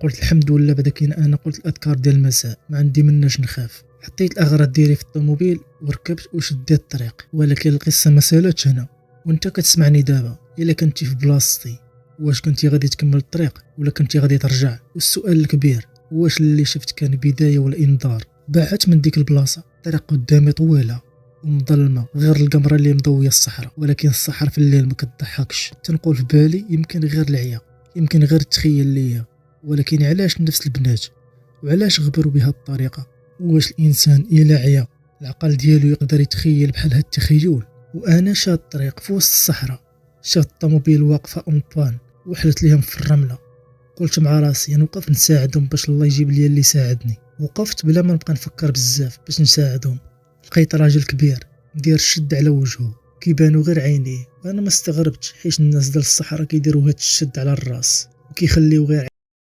قلت الحمد لله بعدا كاين انا قلت الاذكار ديال المساء ما عندي مناش نخاف. حطيت الاغراض ديالي في الطوموبيل وركبت وشديت الطريق. ولكن القصه ما سالاتش هنا، وانت كتسمعني دابا الا كنتي في بلاصتي واش كنتي غادي تكمل الطريق ولا كنتي غادي ترجع؟ والسؤال الكبير واش اللي شفت كان بدايه ولا انذار؟ بعت من ديك البلاصه الطريق قدامي طويله ومظلمه غير القمره اللي مضويه الصحراء، ولكن الصحراء في الليل ما كتضحكش. تنقول في بالي يمكن غير العيا، يمكن غير التخيل ليا، ولكن علاش نفس البنات وعلاش غبروا بها الطريقه؟ واش الانسان الا عيا العقل ديالو يقدر يتخيل بحال هاد التخيل؟ وانا شاد الطريق في وسط الصحراء، شفت الطوموبيل واقفه امطوان وحلت ليهم في الرمله. قلت مع راسي نوقف نساعدهم باش الله يجيب لي اللي ساعدني. وقفت بلا ما نبقى نفكر بزاف باش نساعدهم. لقيت راجل كبير داير الشد على وجهه كيبانوا غير عينيه، وانا ما استغربتش حيت الناس ديال الصحراء كيديروا هاد الشد على الراس وكيخليو غير